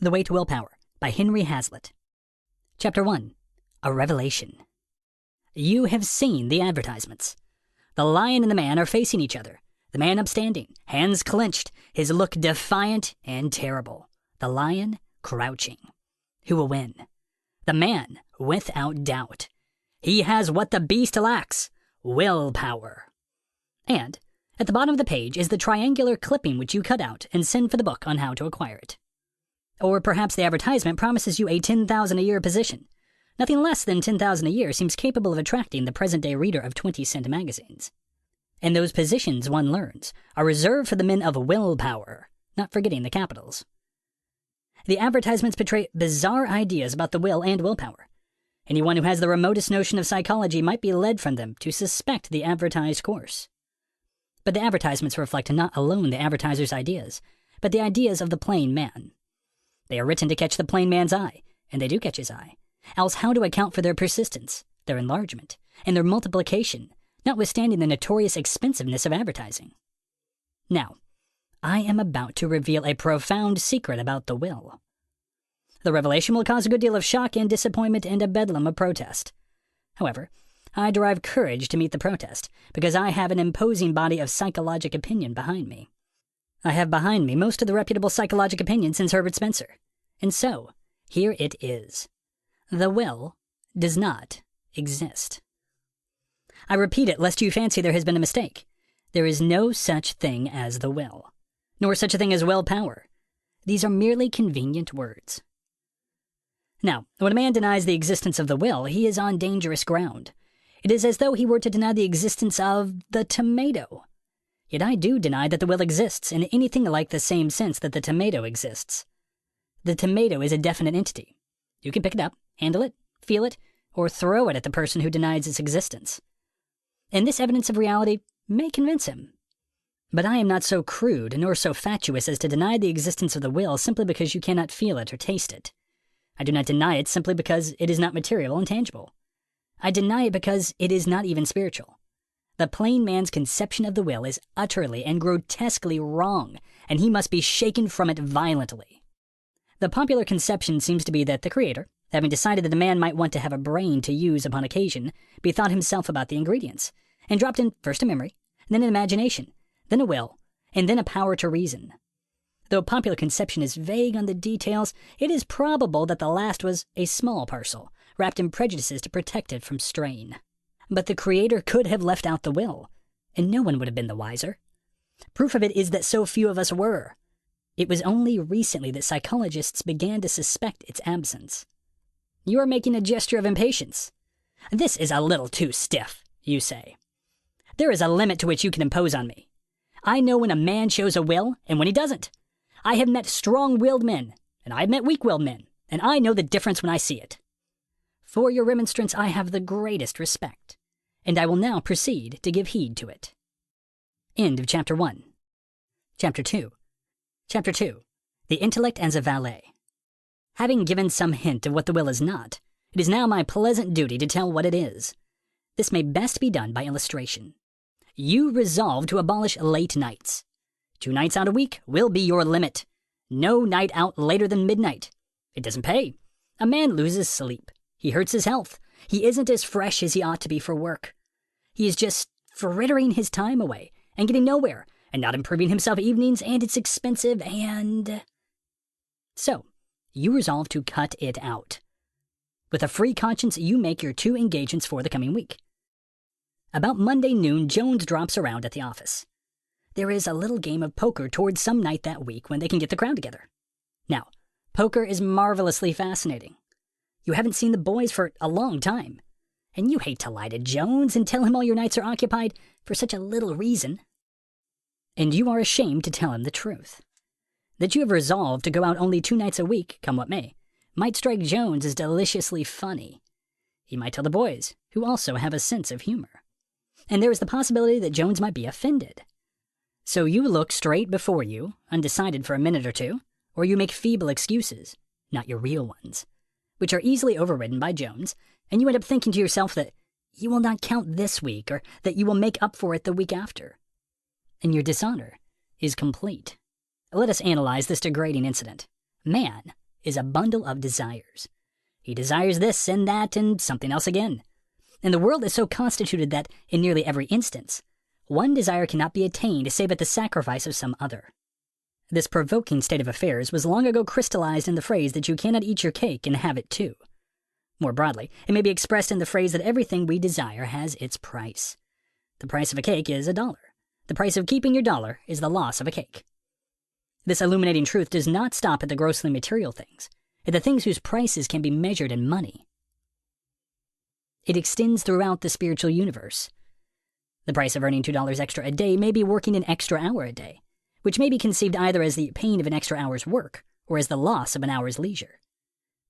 The Way to Willpower by Henry Hazlitt. Chapter 1. A Revelation. You have seen the advertisements. The lion and the man are facing each other. The man upstanding, hands clenched, his look defiant and terrible. The lion crouching. Who will win? The man, without doubt. He has what the beast lacks: willpower. And at the bottom of the page is the triangular clipping which you cut out and send for the book on how to acquire it. Or perhaps the advertisement promises you a $10,000 a year position. Nothing less than $10,000 a year seems capable of attracting the present-day reader of 20-cent magazines. And those positions, one learns, are reserved for the men of willpower, not forgetting the capitals. The advertisements portray bizarre ideas about the will and willpower. Anyone who has the remotest notion of psychology might be led from them to suspect the advertised course. But the advertisements reflect not alone the advertiser's ideas, but the ideas of the plain man. They are written to catch the plain man's eye, and they do catch his eye. Else how to account for their persistence, their enlargement, and their multiplication, notwithstanding the notorious expensiveness of advertising? Now, I am about to reveal a profound secret about the will. The revelation will cause a good deal of shock and disappointment and a bedlam of protest. However, I derive courage to meet the protest, because I have an imposing body of psychologic opinion behind me. I have behind me most of the reputable psychologic opinion since Herbert Spencer. And so, here it is. The will does not exist. I repeat it lest you fancy there has been a mistake. There is no such thing as the will, nor such a thing as willpower. These are merely convenient words. Now, when a man denies the existence of the will, he is on dangerous ground. It is as though he were to deny the existence of the tomato. Yet I do deny that the will exists in anything like the same sense that the tomato exists. The tomato is a definite entity. You can pick it up, handle it, feel it, or throw it at the person who denies its existence. And this evidence of reality may convince him. But I am not so crude nor so fatuous as to deny the existence of the will simply because you cannot feel it or taste it. I do not deny it simply because it is not material and tangible. I deny it because it is not even spiritual. The plain man's conception of the will is utterly and grotesquely wrong, and he must be shaken from it violently. The popular conception seems to be that the Creator, having decided that a man might want to have a brain to use upon occasion, bethought himself about the ingredients, and dropped in first a memory, then an imagination, then a will, and then a power to reason. Though popular conception is vague on the details, it is probable that the last was a small parcel, wrapped in prejudices to protect it from strain. But the Creator could have left out the will, and no one would have been the wiser. Proof of it is that so few of us were. It was only recently that psychologists began to suspect its absence. You are making a gesture of impatience. This is a little too stiff, you say. There is a limit to which you can impose on me. I know when a man shows a will and when he doesn't. I have met strong-willed men, and I have met weak-willed men, and I know the difference when I see it. For your remonstrance I have the greatest respect, and I will now proceed to give heed to it. End of Chapter 1. Chapter 2. Chapter 2. The Intellect as a Valet. Having given some hint of what the will is not, it is now my pleasant duty to tell what it is. This may best be done by illustration. You resolve to abolish late nights. 2 nights out a week will be your limit. No night out later than midnight. It doesn't pay. A man loses sleep. He hurts his health. He isn't as fresh as he ought to be for work. He is just frittering his time away and getting nowhere and not improving himself evenings, and it's expensive and... So, you resolve to cut it out. With a free conscience, you make your 2 engagements for the coming week. About Monday noon, Jones drops around at the office. There is a little game of poker towards some night that week when they can get the crowd together. Now, poker is marvelously fascinating. You haven't seen the boys for a long time, and you hate to lie to Jones and tell him all your nights are occupied for such a little reason. And you are ashamed to tell him the truth. That you have resolved to go out only 2 nights a week, come what may, might strike Jones as deliciously funny. He might tell the boys, who also have a sense of humor. And there is the possibility that Jones might be offended. So you look straight before you, undecided for a minute or two, or you make feeble excuses, not your real ones, which are easily overridden by Jones, and you end up thinking to yourself that you will not count this week, or that you will make up for it the week after. And your dishonor is complete. Let us analyze this degrading incident. Man is a bundle of desires. He desires this and that and something else again. And the world is so constituted that, in nearly every instance, one desire cannot be attained save at the sacrifice of some other. This provoking state of affairs was long ago crystallized in the phrase that you cannot eat your cake and have it too. More broadly, it may be expressed in the phrase that everything we desire has its price. The price of a cake is $1. The price of keeping your dollar is the loss of a cake. This illuminating truth does not stop at the grossly material things, at the things whose prices can be measured in money. It extends throughout the spiritual universe. The price of earning $2 extra a day may be working an extra hour a day, which may be conceived either as the pain of an extra hour's work or as the loss of an hour's leisure.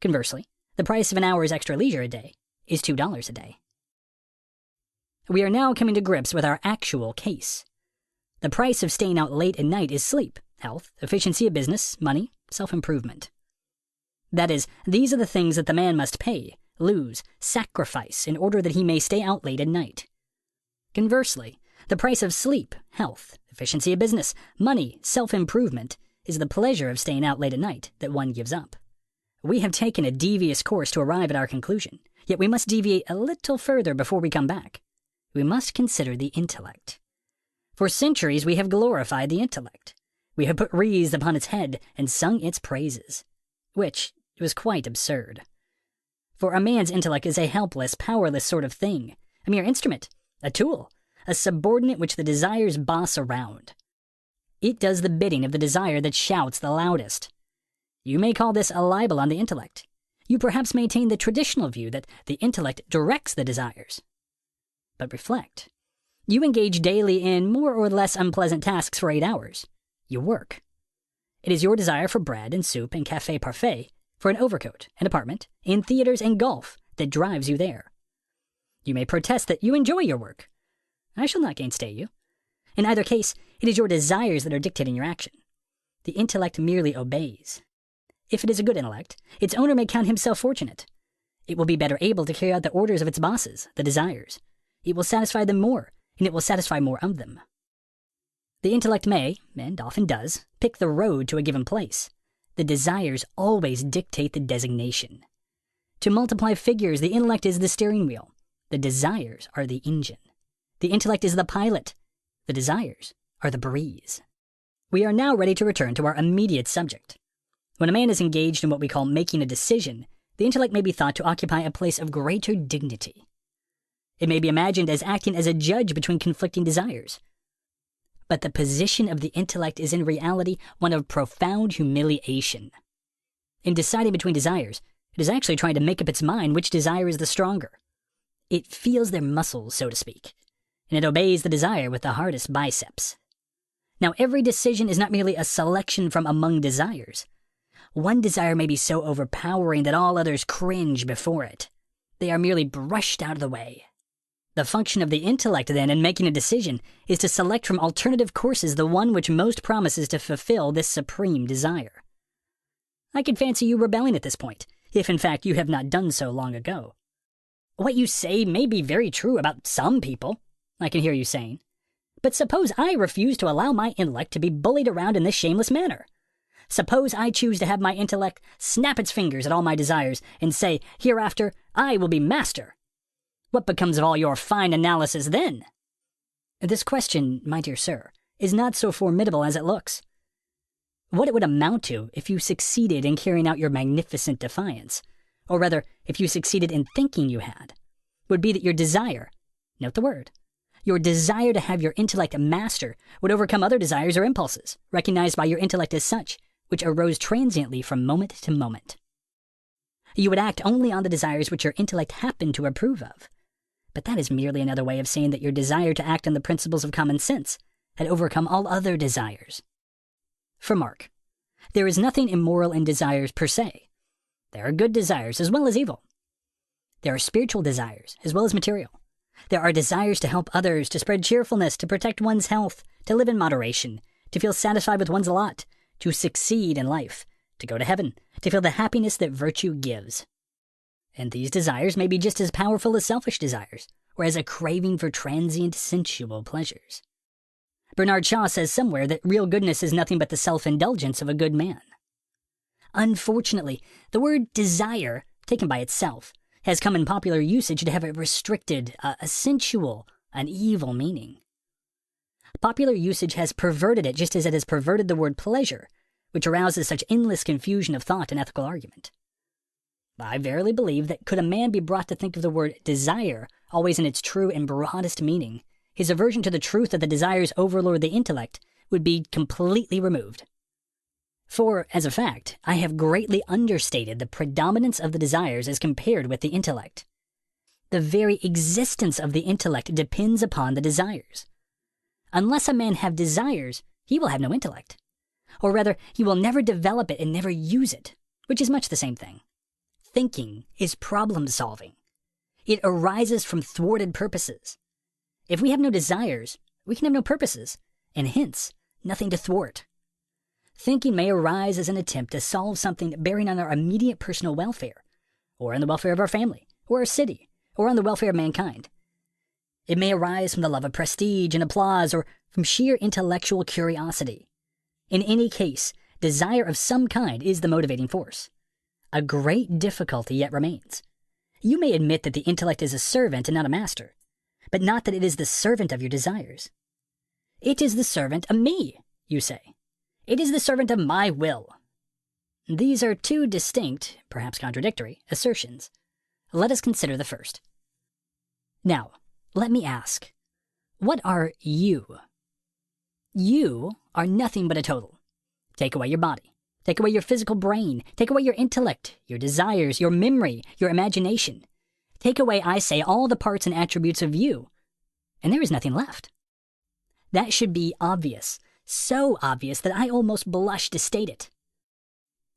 Conversely, the price of an hour's extra leisure a day is $2 a day. We are now coming to grips with our actual case. The price of staying out late at night is sleep, health, efficiency of business, money, self-improvement. That is, these are the things that the man must pay, lose, sacrifice in order that he may stay out late at night. Conversely, the price of sleep, health, efficiency of business, money, self-improvement is the pleasure of staying out late at night that one gives up. We have taken a devious course to arrive at our conclusion, yet we must deviate a little further before we come back. We must consider the intellect. For centuries we have glorified the intellect. We have put wreaths upon its head and sung its praises, which was quite absurd. For a man's intellect is a helpless, powerless sort of thing, a mere instrument, a tool, a subordinate which the desires boss around. It does the bidding of the desire that shouts the loudest. You may call this a libel on the intellect. You perhaps maintain the traditional view that the intellect directs the desires. But reflect. You engage daily in more or less unpleasant tasks for 8 hours. You work. It is your desire for bread and soup and café parfait, for an overcoat, an apartment, in theaters and golf that drives you there. You may protest that you enjoy your work. I shall not gainsay you. In either case, it is your desires that are dictating your action. The intellect merely obeys. If it is a good intellect, its owner may count himself fortunate. It will be better able to carry out the orders of its bosses, the desires. It will satisfy them more, and it will satisfy more of them. The intellect may, and often does, pick the road to a given place. The desires always dictate the designation. To multiply figures, the intellect is the steering wheel. The desires are the engine. The intellect is the pilot. The desires are the breeze. We are now ready to return to our immediate subject. When a man is engaged in what we call making a decision, the intellect may be thought to occupy a place of greater dignity. It may be imagined as acting as a judge between conflicting desires. But the position of the intellect is in reality one of profound humiliation. In deciding between desires, it is actually trying to make up its mind which desire is the stronger. It feels their muscles, so to speak, and it obeys the desire with the hardest biceps. Now, every decision is not merely a selection from among desires. One desire may be so overpowering that all others cringe before it. They are merely brushed out of the way. The function of the intellect, then, in making a decision, is to select from alternative courses the one which most promises to fulfill this supreme desire. I can fancy you rebelling at this point, if in fact you have not done so long ago. What you say may be very true about some people, I can hear you saying. But suppose I refuse to allow my intellect to be bullied around in this shameless manner. Suppose I choose to have my intellect snap its fingers at all my desires and say, hereafter, I will be master. What becomes of all your fine analysis then? This question, my dear sir, is not so formidable as it looks. What it would amount to if you succeeded in carrying out your magnificent defiance, or rather, if you succeeded in thinking you had, would be that your desire, note the word, your desire to have your intellect master would overcome other desires or impulses, recognized by your intellect as such, which arose transiently from moment to moment. You would act only on the desires which your intellect happened to approve of. But that is merely another way of saying that your desire to act on the principles of common sense had overcome all other desires. For mark, there is nothing immoral in desires per se. There are good desires as well as evil. There are spiritual desires as well as material. There are desires to help others, to spread cheerfulness, to protect one's health, to live in moderation, to feel satisfied with one's lot, to succeed in life, to go to heaven, to feel the happiness that virtue gives. And these desires may be just as powerful as selfish desires, or as a craving for transient sensual pleasures. Bernard Shaw says somewhere that real goodness is nothing but the self-indulgence of a good man. Unfortunately, the word desire, taken by itself, has come in popular usage to have a restricted, a sensual, an evil meaning. Popular usage has perverted it just as it has perverted the word pleasure, which arouses such endless confusion of thought and ethical argument. I verily believe that could a man be brought to think of the word desire always in its true and broadest meaning, his aversion to the truth that the desires overlord the intellect would be completely removed. For, as a fact, I have greatly understated the predominance of the desires as compared with the intellect. The very existence of the intellect depends upon the desires. Unless a man have desires, he will have no intellect. Or rather, he will never develop it and never use it, which is much the same thing. Thinking is problem solving. It arises from thwarted purposes. If we have no desires, we can have no purposes, and hence, nothing to thwart. Thinking may arise as an attempt to solve something bearing on our immediate personal welfare, or on the welfare of our family, or our city, or on the welfare of mankind. It may arise from the love of prestige and applause, or from sheer intellectual curiosity. In any case, desire of some kind is the motivating force. A great difficulty yet remains. You may admit that the intellect is a servant and not a master, but not that it is the servant of your desires. It is the servant of me, you say. It is the servant of my will. These are two distinct, perhaps contradictory, assertions. Let us consider the first. Now, let me ask, what are you? You are nothing but a total. Take away your body. Take away your physical brain. Take away your intellect, your desires, your memory, your imagination. Take away, I say, all the parts and attributes of you, and there is nothing left. That should be obvious, so obvious that I almost blush to state it.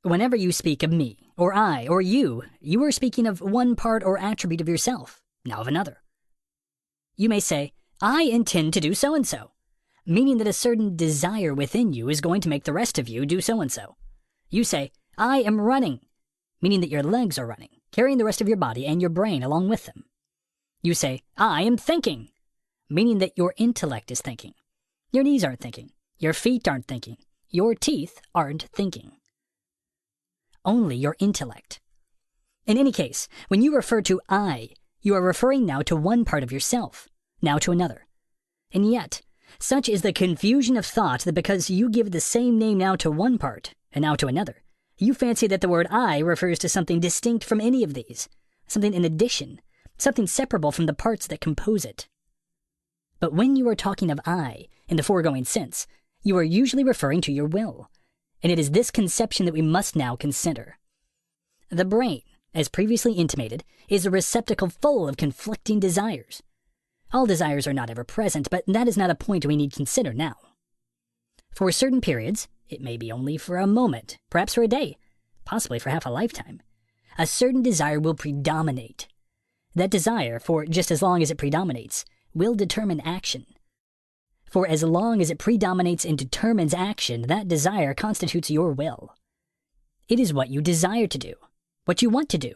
Whenever you speak of me, or I, or you are speaking of one part or attribute of yourself, now of another. You may say, I intend to do so-and-so, meaning that a certain desire within you is going to make the rest of you do so-and-so. You say, I am running, meaning that your legs are running, carrying the rest of your body and your brain along with them. You say, I am thinking, meaning that your intellect is thinking. Your knees aren't thinking. Your feet aren't thinking. Your teeth aren't thinking. Only your intellect. In any case, when you refer to I, you are referring now to one part of yourself, now to another. And yet, such is the confusion of thought that because you give the same name now to one part, and now to another, you fancy that the word I refers to something distinct from any of these, something in addition, something separable from the parts that compose it. But when you are talking of I, in the foregoing sense, you are usually referring to your will, and it is this conception that we must now consider. The brain, as previously intimated, is a receptacle full of conflicting desires. All desires are not ever present, but that is not a point we need consider now. For certain periods, it may be only for a moment, perhaps for a day, possibly for half a lifetime, a certain desire will predominate. That desire, for just as long as it predominates, will determine action. For as long as it predominates and determines action, that desire constitutes your will. It is what you desire to do, what you want to do,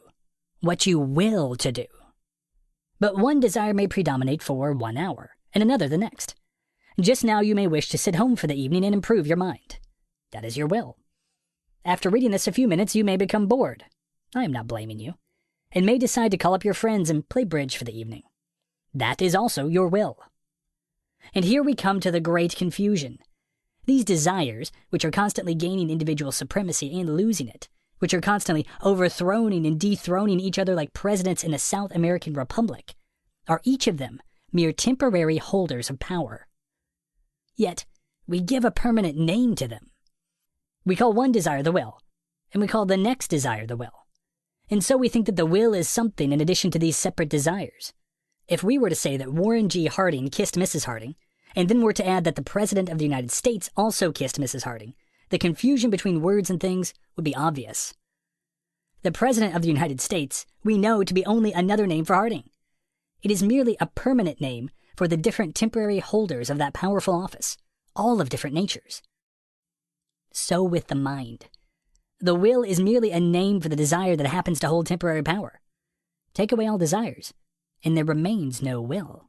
what you will to do. But one desire may predominate for 1 hour, and another the next. Just now you may wish to sit home for the evening and improve your mind. That is your will. After reading this a few minutes, you may become bored. I am not blaming you. And may decide to call up your friends and play bridge for the evening. That is also your will. And here we come to the great confusion. These desires, which are constantly gaining individual supremacy and losing it, which are constantly overthrowing and dethroning each other like presidents in a South American republic, are each of them mere temporary holders of power. Yet, we give a permanent name to them. We call one desire the will, and we call the next desire the will. And so we think that the will is something in addition to these separate desires. If we were to say that Warren G. Harding kissed Mrs. Harding, and then were to add that the President of the United States also kissed Mrs. Harding, the confusion between words and things would be obvious. The President of the United States we know to be only another name for Harding. It is merely a permanent name for the different temporary holders of that powerful office, all of different natures. So with the mind. The will is merely a name for the desire that happens to hold temporary power. Take away all desires, and there remains no will.